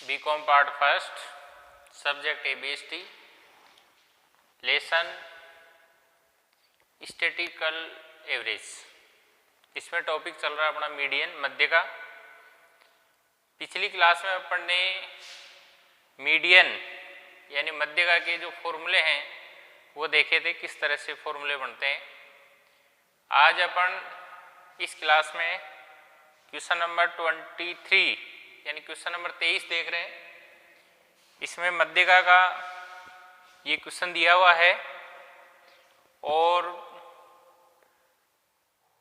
BCom part first, subject ABST, lesson statistical average. इसमें topic चल रहा है अपना मीडियन, मध्य का। पिछली क्लास में अपन ने मीडियन यानी मध्य का के जो फॉर्मूले हैं वो देखे थे, किस तरह से फॉर्मूले बनते हैं। आज अपन इस क्लास में क्वेश्चन नंबर 23 यानी क्वेश्चन नंबर 23 देख रहे हैं। इसमें मध्यका का ये क्वेश्चन दिया हुआ है और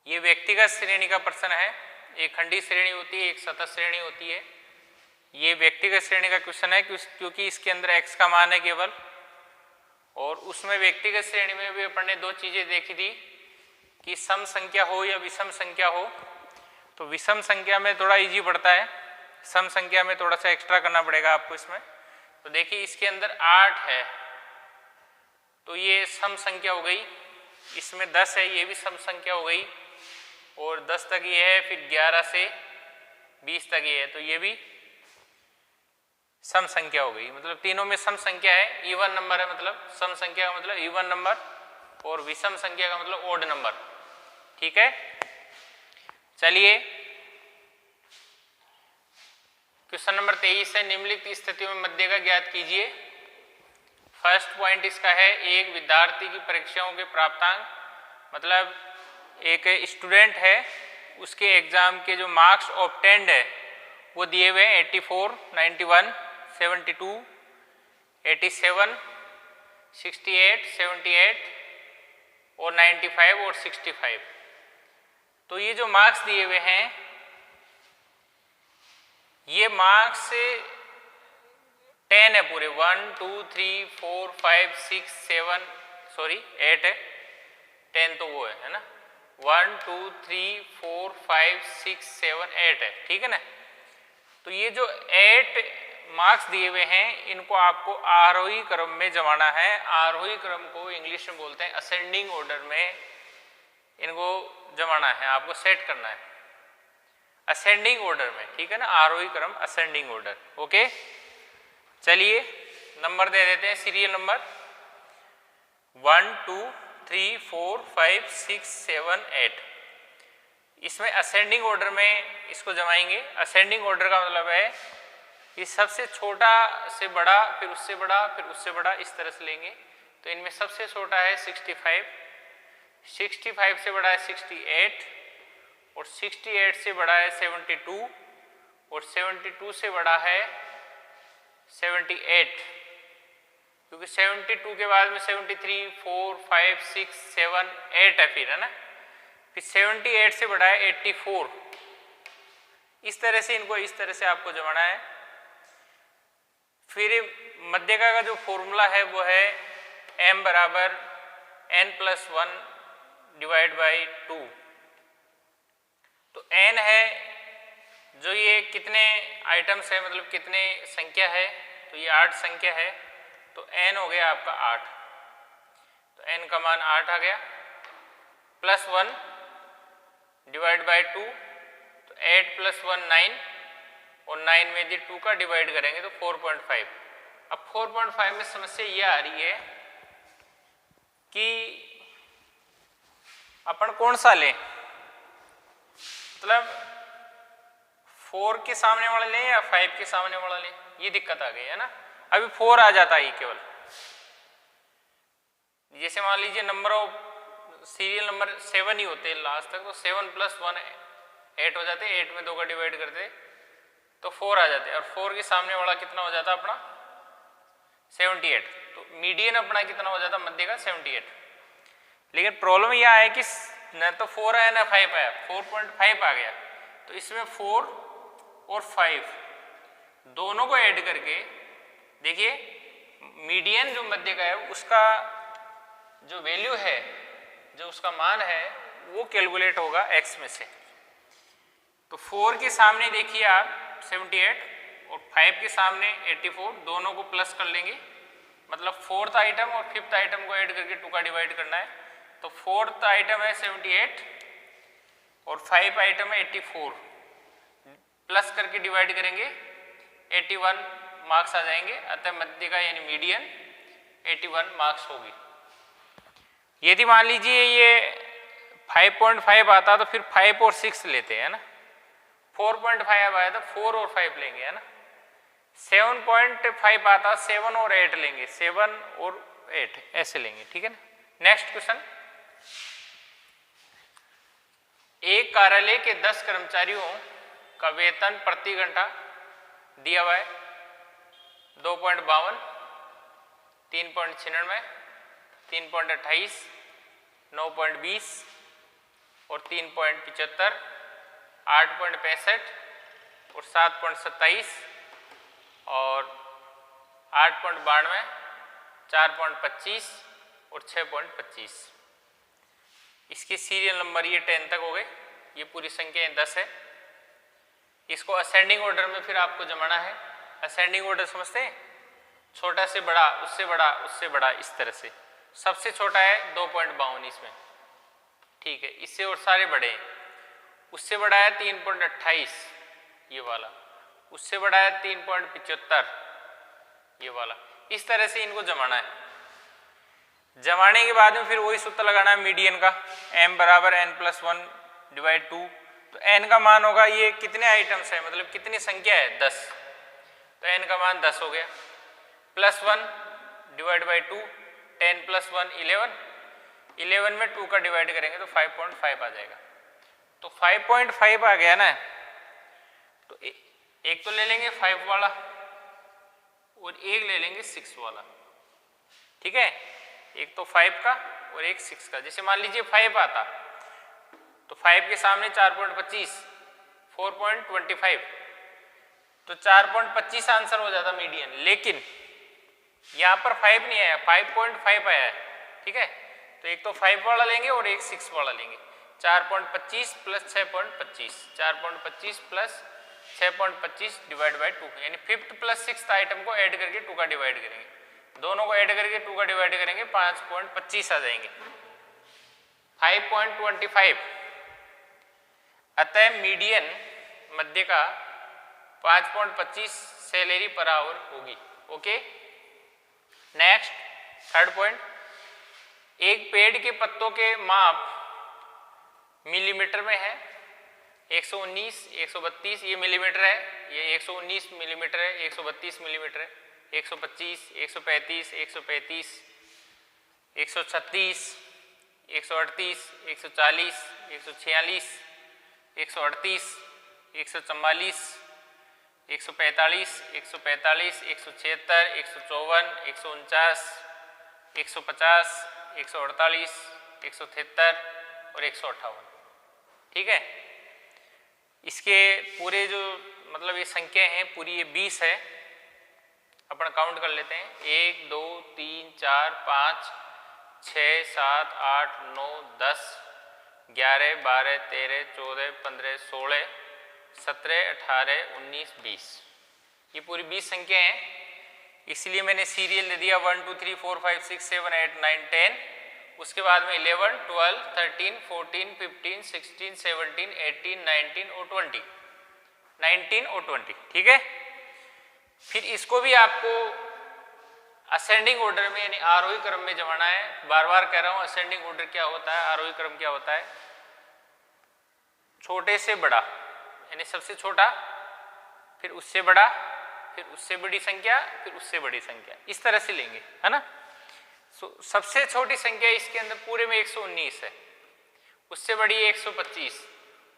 ये व्यक्तिगत श्रेणी का प्रश्न है। एक खंडी श्रेणी होती है, एक सतत श्रेणी होती है। ये व्यक्तिगत श्रेणी का क्वेश्चन है क्योंकि इसके अंदर x का मान है केवल, और उसमें व्यक्तिगत श्रेणी में भी अपन ने दो चीजें देखी थी कि सम संख्या हो या विषम संख्या हो। तो विषम संख्या में थोड़ा इजी पड़ता है, सम संख्या में थोड़ा सा एक्स्ट्रा करना पड़ेगा आपको इसमें। तो देखिए इसके अंदर 8 है तो ये सम संख्या हो गई, इसमें 10 है ये भी सम संख्या हो गई, और 10 तक ये है, फिर 11 से 20 तक ये है तो ये भी सम संख्या हो गई। मतलब तीनों में सम संख्या है, इवन नंबर है, मतलब सम संख्या का मतलब इवन नंबर और विषम संख्या का मतलब ओड नंबर। ठीक है, चलिए क्वेश्चन नंबर 23 है, निम्नलिखित स्थितियों में मध्य का ज्ञात कीजिए। फर्स्ट पॉइंट इसका है, एक विद्यार्थी की परीक्षाओं के प्राप्तांक, मतलब एक स्टूडेंट है उसके एग्जाम के जो मार्क्स ऑब्टेन्ड है वो दिए हुए हैं 84, 91, 72, 87, 68, 78 और 95 और 65। तो ये जो मार्क्स दिए हुए हैं ये मार्क्स 10 है पूरे, 1 2 3 4 5 6 7 सॉरी 8 है, 10 तो वो है ना, 1 2 3 4 5 6 7 8 है। ठीक है ना। तो ये जो 8 मार्क्स दिए हुए हैं इनको आपको आरोही क्रम में जमाना है। आरोही क्रम को इंग्लिश में बोलते हैं असेंडिंग ऑर्डर में इनको जमाना है, आपको सेट करना है असेंडिंग ऑर्डर में। ठीक है ना, आरोही क्रम असेंडिंग ऑर्डर। ओके, चलिए नंबर दे देते हैं, सीरियल नंबर 1 2 3 4 5 6 7 8। इसमें असेंडिंग ऑर्डर में इसको जमाएंगे। असेंडिंग ऑर्डर का मतलब है कि सबसे छोटा से बड़ा, फिर उससे बड़ा, फिर उससे बड़ा, इस तरह से लेंगे। तो इनमें सबसे छोटा है 65, 65 से बड़ा है 68, और 68 से बड़ा है 72, और 72 से बड़ा है 78, क्योंकि 72 के बाद में 73, 4 5 6 7 8 है फिर, है ना। फिर 78 से बड़ा है 84। इस तरह से इनको इस तरह से आपको जमाना है। फिर मध्यका का जो फॉर्मूला है वो है m बराबर n+1 डिवाइड बाई 2। तो n है जो ये कितने आइटम्स है, मतलब कितने संख्या है, तो ये 8 संख्या है, तो n हो गया आपका 8। तो n का मान 8 आ गया, +1 डिवाइड बाई 2, तो 8 + 1 9, और 9 में यदि 2 का डिवाइड करेंगे तो 4.5। अब 4.5 में समस्या ये आ रही है कि अपन कौन सा लें, मतलब 4 के सामने वाला लें या 5 के सामने वाला लें, ये दिक्कत आ गई है ना। अभी 4 आ जाता है केवल, जैसे मान लीजिए नंबर ऑफ सीरियल नंबर 7 ही होते हैं लास्ट तक, तो 7 + 1 8 हो जाते, 8 में 2 का डिवाइड करते तो 4 आ जाते, और 4 के सामने वाला कितना हो जाता अपना 78। तो मीडियन अपना कितना हो जाता मध्य का 78। लेकिन प्रॉब्लम यह है कि न तो 4 आया ना 5 आया, 4.5 आ गया। तो इसमें 4 और 5 दोनों को ऐड करके देखिए मीडियन जो मध्य का है उसका जो वैल्यू है, जो उसका मान है वो कैलकुलेट होगा x में से। तो 4 के सामने देखिए आप 78 और 5 के सामने 84, दोनों को प्लस कर लेंगे, मतलब 4th आइटम और 5th आइटम को ऐड करके 2 का डिवाइड करना है। तो 4th आइटम है 78 और 5 आइटम है 84, प्लस करके डिवाइड करेंगे 81 मार्क्स आ जाएंगे। अतः मध्य का यानी मीडियन 81 मार्क्स होगी। यदि मान लीजिए ये 5.5 आता तो फिर 5 और 6 लेते हैं ना, 4.5 आया तो 4 और 5 लेंगे है ना, 7.5 आता 7 और 8 लेंगे, 7 और 8 ऐसे लेंगे, ठीक है ना। नेक्स्ट क्वेश्चन, एक कार्यालय के 10 कर्मचारियों का वेतन प्रति घंटा दिया हुआ है 2.52, 3.96, 3.28, 9.20 और 3.75, 8.65 और 7.27 और 8.92, 4.25 और 6.25। इसके सीरियल नंबर ये 10 तक हो गए। ये पूरी संख्याएं 10 है। इसको असेंडिंग ऑर्डर में फिर आपको जमाना है। असेंडिंग ऑर्डर समझते हैं, छोटा से बड़ा, उससे बड़ा, उससे बड़ा, इस तरह से। सबसे छोटा है 2.52 इसमें, ठीक है, इससे और सारे बड़े हैं। उससे बड़ा है 3.28 ये वाला, उससे बड़ा है 3.75 ये वाला। इस तरह से इनको जमाना है। जमाने के बाद में फिर वही सूत्र लगाना है मीडियन का, m बराबर n+1 डिवाइड 2। तो n का मान होगा, ये कितने आइटम्स है, मतलब कितनी संख्या है, 10, तो n का मान 10 हो गया। +1 डिवाइड बाई 2, 10 + 1 11, 11 में 2 का डिवाइड करेंगे तो 5.5 आ जाएगा। तो 5.5 आ गया ना, तो एक तो ले लेंगे 5 वाला और एक ले लेंगे 6 वाला, ठीक है। एक तो 5 का और एक 6 का। जैसे मान लीजिए 5 आता तो 5 के सामने 4.25, 4.25, तो 4.25 आंसर हो जाता मीडियन। लेकिन यहाँ पर 5 नहीं आया, 5.5 आया है, ठीक है। तो एक तो 5 वाला लेंगे और एक 6 वाला लेंगे। 4.25 + 6.25, 4.25 + 6.25 डिवाइड बाई 2, यानी 5th + 6th आइटम को ऐड करके 2 का डिवाइड करेंगे। दोनों को ऐड करके 2 का डिवाइड करेंगे, 5.25 आ जाएंगे, 5.25। अतः मीडियन मध्य का 5.25 सैलरी पर आवर होगी। ओके। नेक्स्ट थर्ड पॉइंट, एक पेड़ के पत्तों के माप मिलीमीटर में है। 119, 132 ये मिलीमीटर है, ये 119 मिलीमीटर है, 132 मिलीमीटर है, 125, 135, 135, 136, 138, 140, 146, 138, 144, 145, 145, 176, 154, 149, 150, 148, 173 और 158, ठीक है। इसके पूरे जो मतलब ये संख्या हैं पूरी ये 20 है। अपन काउंट कर लेते हैं, 1 2 3 4 5 6 7 8 9 10 11 12 13 14 15 16 17 18 19 20, ये पूरी 20 संख्या हैं। इसलिए मैंने सीरियल दे दिया 1 2 3 4 5 6 7 8 9 10, उसके बाद में 11 12 13 14 15 16 17 18 19 और 20, 19 और 20, ठीक है। फिर इसको भी आपको असेंडिंग ऑर्डर में यानी आरोही क्रम में जमाना है। बार बार कह रहा हूं असेंडिंग ऑर्डर क्या होता है, आरोही क्रम क्या होता है, छोटे से बड़ा यानी सबसे छोटा, फिर उससे बड़ा, फिर उससे बड़ी संख्या, फिर उससे बड़ी संख्या, इस तरह से लेंगे, है ना। सबसे छोटी संख्या इसके अंदर पूरे में 119 है, उससे बड़ी 125,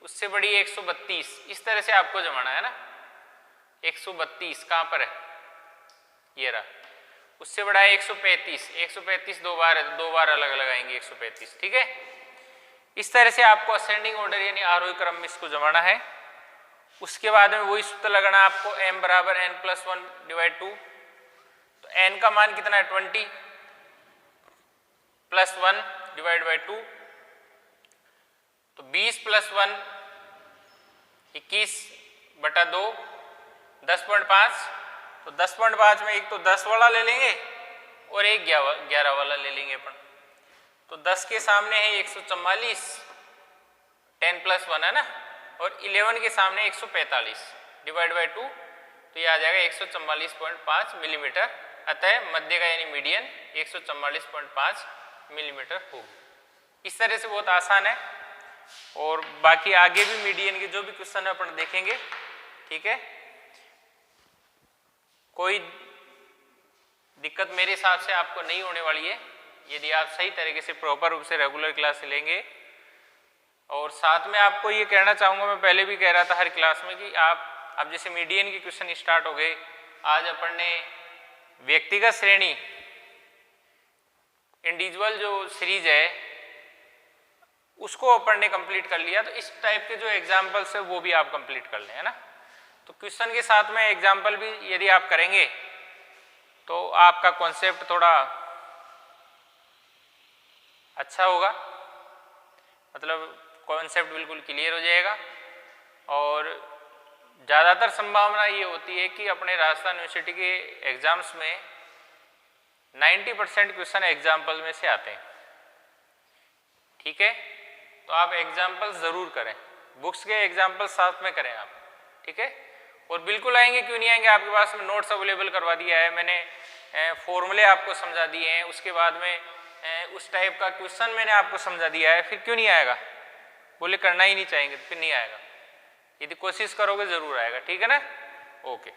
उससे बड़ी 132, इस तरह से आपको जमाना है ना। 132 कहाँ पर है, ये रहा। उससे बड़ा है 135, 135 दो बार है तो 2 बार अलग अलग आएंगे 135, ठीक है। इस तरह से आपको असेंडिंग ऑर्डर यानी आरोही क्रम में इसको जमाना है। उसके बाद में वही सूत्र लगाना आपको, m बराबर n+1 डिवाइड 2। तो n का मान कितना है 20 + 1 डिवाइड बाई 2, तो 20 + 1 21/2 10.5। तो 10.5 में एक तो 10 वाला ले लेंगे और एक 11 वाला ले लेंगे अपन। तो 10 के सामने है 144, 10 + 1 है ना, और 11 के सामने 145 डिवाइड बाई 2, तो ये आ जाएगा 144.5 मिलीमीटर। अतः मध्य का यानी मीडियन 144.5 मिलीमीटर होगी। इस तरह से बहुत आसान है और बाकी आगे भी मीडियन के जो भी क्वेश्चन है अपन देखेंगे, ठीक है। कोई दिक्कत मेरे हिसाब से आपको नहीं होने वाली है यदि आप सही तरीके से प्रॉपर रूप से रेगुलर क्लास लेंगे। और साथ में आपको ये कहना चाहूँगा, मैं पहले भी कह रहा था हर क्लास में कि आप अब जैसे मीडियन के क्वेश्चन स्टार्ट हो गए, आज अपन ने व्यक्तिगत श्रेणी इंडिविजुअल जो सीरीज है उसको अपन ने कंप्लीट कर लिया। तो इस टाइप के जो एग्जाम्पल्स है वो भी आप कंप्लीट कर लें, है ना। तो क्वेश्चन के साथ में एग्जाम्पल भी यदि आप करेंगे तो आपका कॉन्सेप्ट थोड़ा अच्छा होगा, मतलब कॉन्सेप्ट बिल्कुल क्लियर हो जाएगा। और ज़्यादातर संभावना ये होती है कि अपने राजस्थान यूनिवर्सिटी के एग्ज़ाम्स में 90% क्वेश्चन एग्जाम्पल में से आते हैं, ठीक है। तो आप एग्जाम्पल ज़रूर करें, बुक्स के एग्जाम्पल साथ में करें आप, ठीक है। और बिल्कुल आएंगे क्यों नहीं आएंगे, आपके पास में नोट्स अवेलेबल करवा दिया है मैंने, फॉर्मूले आपको समझा दिए हैं, उसके बाद में उस टाइप का क्वेश्चन मैंने आपको समझा दिया है, फिर क्यों नहीं आएगा। बोले करना ही नहीं चाहेंगे तो फिर नहीं आएगा, यदि कोशिश करोगे ज़रूर आएगा, ठीक है ना। ओके।